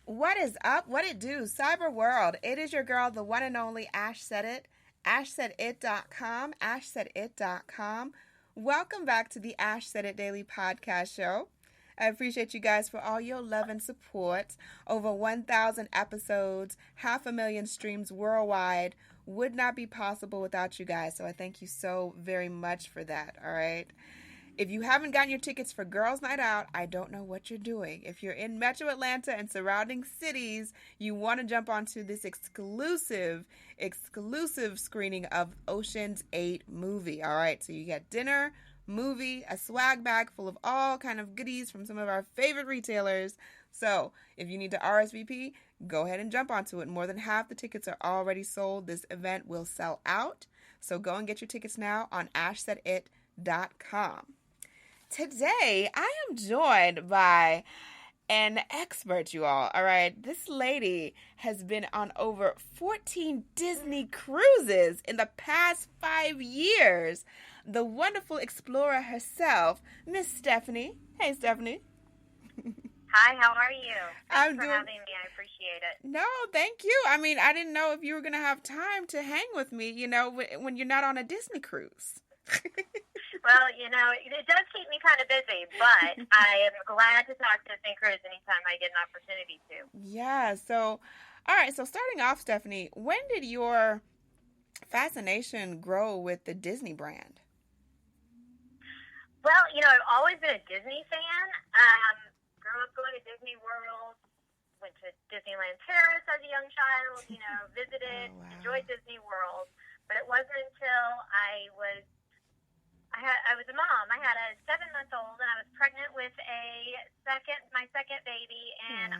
What is up? What it do? Cyber world. It is your girl, the one and only Ash Said It. AshSaidIt.com. AshSaidIt.com. Welcome back to the Ash Said It Daily Podcast Show. I appreciate you guys for all your love and support. Over 1,000 episodes, 500,000 streams worldwide. Would not be possible without you guys. So I thank you so very much for that. All right. If you haven't gotten your tickets for Girls Night Out, I don't know what you're doing. If you're in Metro Atlanta and surrounding cities, you want to jump onto this exclusive screening of Ocean's 8 movie. All right, so you get dinner, movie, a swag bag full of all kind of goodies from some of our favorite retailers. So if you need to RSVP, go ahead and jump onto it. More than half the tickets are already sold. This event will sell out. So go and get your tickets now on ashsaidit.com. Today, I am joined by an expert, you all right? This lady has been on over 14 Disney cruises in the past 5 years. The wonderful explorer herself, Miss Stephanie. Hey, Stephanie. Hi, how are you? Thanks for having me. I appreciate it. No, thank you. I mean, I didn't know if you were going to have time to hang with me, when you're not on a Disney cruise. Well, it does keep me kind of busy, but I am glad to talk to Disney Cruise anytime I get an opportunity to. Yeah, so, all right, so starting off, Stephanie, when did your fascination grow with the Disney brand? Well, I've always been a Disney fan. Grew up going to Disney World, went to Disneyland Paris as a young child, visited, enjoyed Disney World, but it wasn't until I was a mom. I had a 7-month-old, and I was pregnant with my second baby, and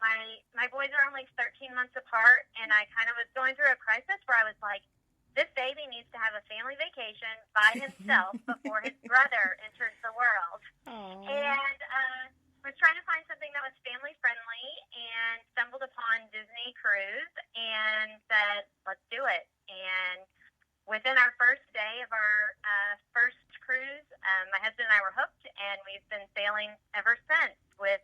my boys are only 13 months apart, and I kind of was going through a crisis where I was like, this baby needs to have a family vacation by himself before his brother enters the world. Aww. And was trying to find something that was family friendly, and stumbled upon Disney Cruise and said, let's do it. And within our first day of our first cruise, my husband and I were hooked, and we've been sailing ever since with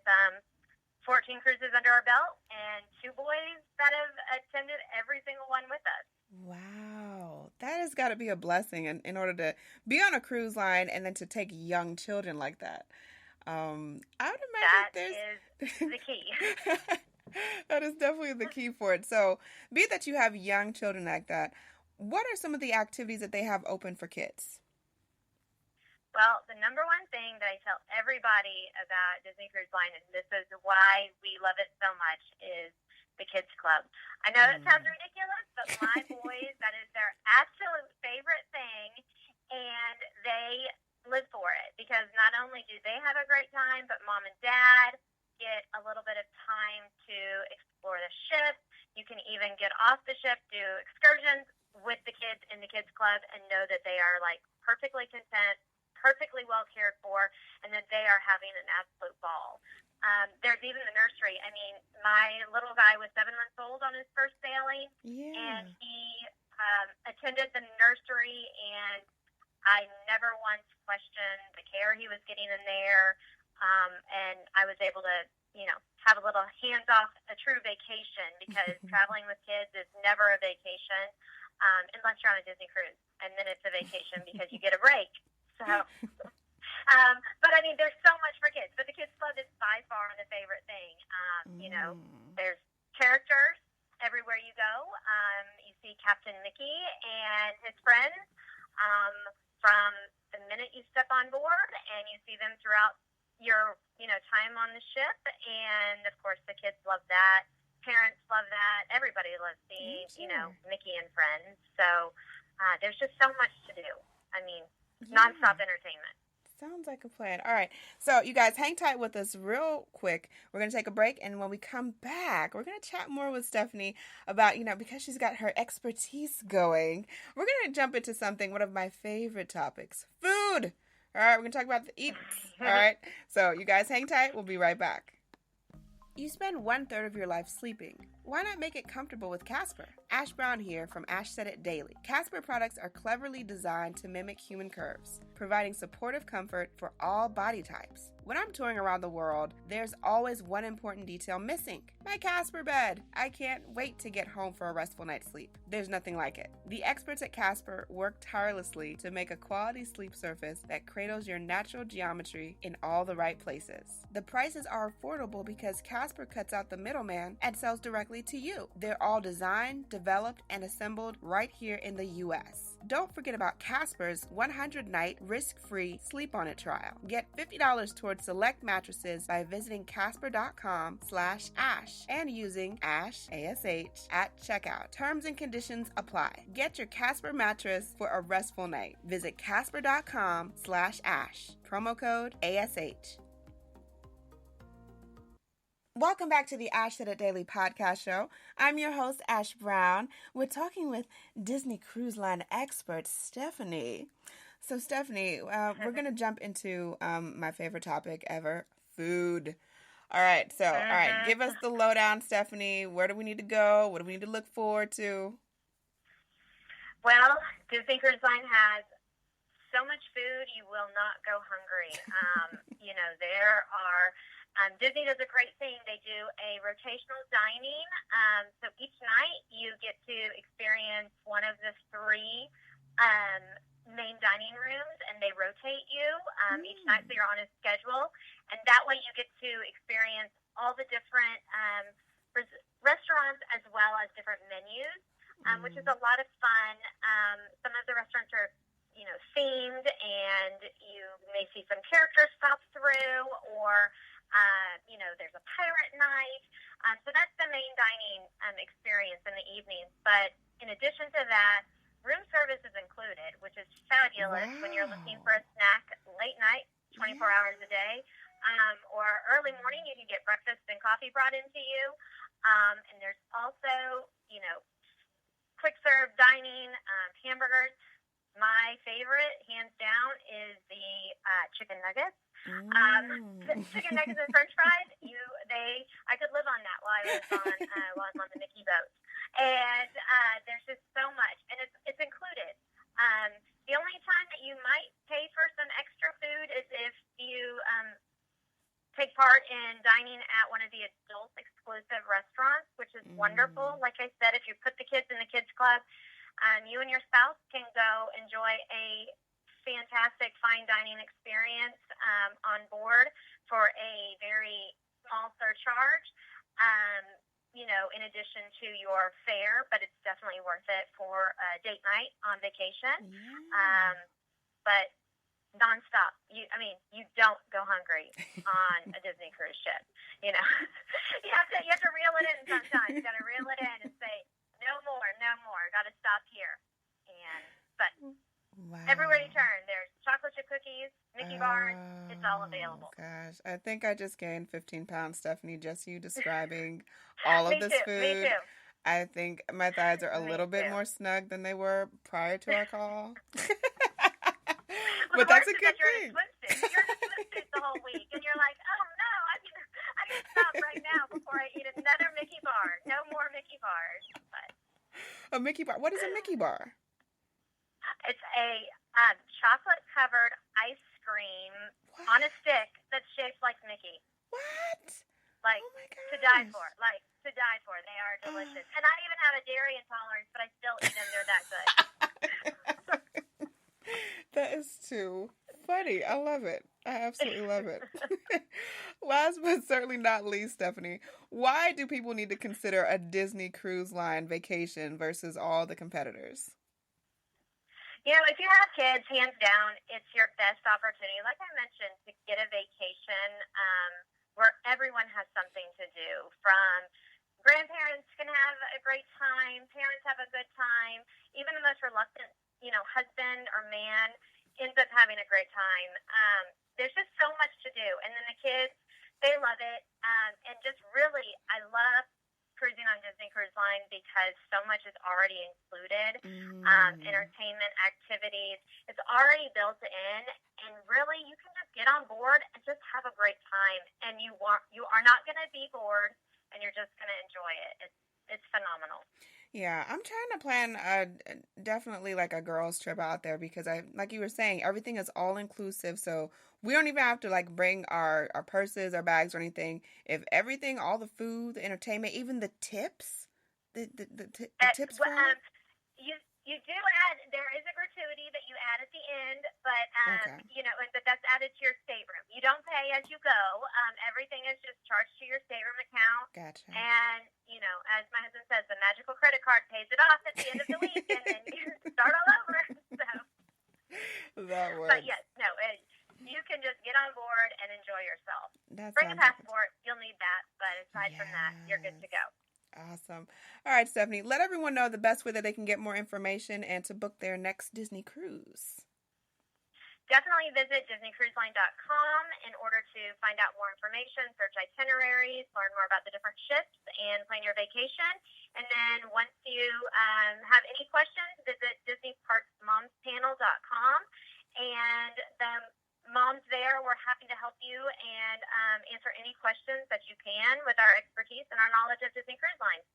14 cruises under our belt and 2 boys that have attended every single one with us. Wow. That has got to be a blessing in order to be on a cruise line and then to take young children like that. I would imagine that is the key. That is definitely the key for it. So, be it that you have young children like that, what are some of the activities that they have open for kids? Well, the number one thing that I tell everybody about Disney Cruise Line, and this is why we love it so much, is the Kids Club. I know that sounds ridiculous, but my boys, that is their absolute favorite thing, and they live for it, because not only do they have a great time, but mom and dad get a little bit of time to explore the ship. You can even get off the ship, do excursions with the kids in the Kids Club, and know that they are like perfectly content, perfectly well cared for, and that they are having an absolute ball. There's even the nursery. I mean, my little guy was 7 months old on his first sailing, and he attended the nursery, and I never once questioned the care he was getting in there, and I was able to, have a little hands-off, a true vacation, because traveling with kids is never a vacation, unless you're on a Disney cruise, and then it's a vacation because you get a break. So, but I mean, there's so much for kids, but the Kids Club is by far the favorite thing. There's characters everywhere you go. You see Captain Mickey and his friends from the minute you step on board, and you see them throughout your, time on the ship. And of course, the kids love that. Parents love that. Everybody loves seeing, Mickey and friends. So there's just so much to do. I mean, nonstop entertainment. Sounds like a plan. All right. So, you guys, hang tight with us real quick. We're going to take a break, and when we come back, we're going to chat more with Stephanie about, because she's got her expertise going. We're going to jump into one of my favorite topics, food. All right. We're going to talk about the eats. All right. So, you guys, hang tight. We'll be right back. You spend 1/3 of your life sleeping. Why not make it comfortable with Casper? Ash Brown here from Ash Said It Daily. Casper products are cleverly designed to mimic human curves, providing supportive comfort for all body types. When I'm touring around the world, there's always one important detail missing: my Casper bed. I can't wait to get home for a restful night's sleep. There's nothing like it. The experts at Casper work tirelessly to make a quality sleep surface that cradles your natural geometry in all the right places. The prices are affordable because Casper cuts out the middleman and sells directly to you. They're all designed, developed, and assembled right here in the U.S. Don't forget about Casper's 100-night risk-free Sleep On It trial. Get $50 towards select mattresses by visiting casper.com/ash and using ASH, A-S-H, at checkout. Terms and conditions apply. Get your Casper mattress for a restful night. Visit casper.com/ash. Promo code ASH. Welcome back to the Ash Said It Daily podcast show. I'm your host, Ash Brown. We're talking with Disney Cruise Line expert, Stephanie. So, Stephanie, we're going to jump into my favorite topic ever, food. All right, give us the lowdown, Stephanie. Where do we need to go? What do we need to look forward to? Well, Disney Cruise Line has so much food, you will not go hungry. There are... Disney does a great thing. They do a rotational dining. So each night you get to experience one of the three main dining rooms, and they rotate you each night, so you're on a schedule. And that way you get to experience all the different restaurants as well as different menus, which is a lot of fun. Some of the restaurants are themed, and you may see some characters pop through, or there's a pirate night. So that's the main dining experience in the evenings. But in addition to that, room service is included, which is fabulous when you're looking for a snack late night, 24 hours a day, or early morning. You can get breakfast and coffee brought into you. And there's also, quick serve dining, hamburgers. My favorite, hands down, is the chicken nuggets. Chicken nuggets and French fries. I could live on that while I was on the Mickey boat. And there's just so much, and it's included. The only time that you might pay for some extra food is if you take part in dining at one of the adult exclusive restaurants, which is wonderful. Like I said, if you put the kids in the kids club, you and your spouse can go enjoy a fantastic fine dining experience on board for a very small surcharge, in addition to your fare, but it's definitely worth it for a date night on vacation. But nonstop. You don't go hungry on a Disney cruise ship. You have to reel it in sometimes. You got to reel it in and say, no more. Got to stop here. But everywhere you turn, there's chocolate chip cookies, Mickey bars. It's all available. Gosh, I think I just gained 15 pounds, Stephanie, just you describing all of this food. Me too. I think my thighs are a little bit more snug than they were prior to our call. But that's a good thing. You're in a swimsuit the whole week, and you're like, oh no, I can stop right now before I eat another Mickey bar. No more Mickey bars. But a Mickey bar. What is a Mickey bar? It's a chocolate-covered ice cream on a stick that's shaped like Mickey. What? Like, to die for. They are delicious. And I even have a dairy intolerance, but I still eat them. They're that good. That is too funny. I love it. I absolutely love it. Last but certainly not least, Stephanie, why do people need to consider a Disney Cruise Line vacation versus all the competitors? If you have kids, hands down, it's your best opportunity, like I mentioned, to get a vacation where everyone has something to do. From grandparents can have a great time, parents have a good time, even the most reluctant, husband or man ends up having a great time. There's just so much to do. And then the kids, they love it. And just really, I love cruising on Disney Cruise Line because so much is already included. Entertainment, activities, it's already built in, and really you can just get on board and just have a great time, and you are not going to be bored, and you're just going to enjoy it. it's phenomenal. Yeah, I'm trying to plan definitely like a girls trip out there because like you were saying, everything is all inclusive. So we don't even have to like bring our purses, our bags or anything. If everything, all the food, the entertainment, even the tips, the tips for it. You you do add, there is a gratuity that you add at the end, but Okay, but that's added to your stateroom. You don't pay as you go. Everything is just charged to your stateroom account, gotcha. and as my husband says, the magical credit card pays it off at the end of the week, and then you start all over. So, That but works. yes, no, you can just get on board and enjoy yourself. That Bring a sounds like a passport, you'll need that, but aside from that, you're good yes. to go. Awesome. All right, Stephanie, let everyone know the best way that they can get more information and to book their next Disney cruise. Definitely visit DisneyCruiseLine.com in order to find out more information, search itineraries, learn more about the different ships, and plan your vacation. And then once you have any questions, visit DisneyParksMomsPanel.com. And the moms there, we're happy to help you and answer any questions that you can with our expertise and our knowledge of Disney Cruise Line.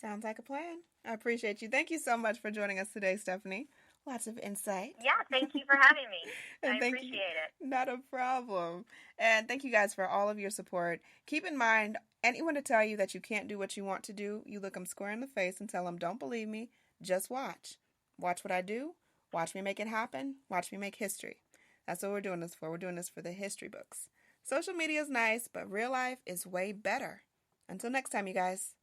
Sounds like a plan. I appreciate you. Thank you so much for joining us today, Stephanie. Lots of insight. Yeah, thank you for having me. And I thank you. appreciate it. Not a problem. And thank you guys for all of your support. Keep in mind, anyone to tell you that you can't do what you want to do, you look them square in the face and tell them, don't believe me, just watch. Watch what I do. Watch me make it happen. Watch me make history. That's what we're doing this for. We're doing this for the history books. Social media is nice, but real life is way better. Until next time, you guys.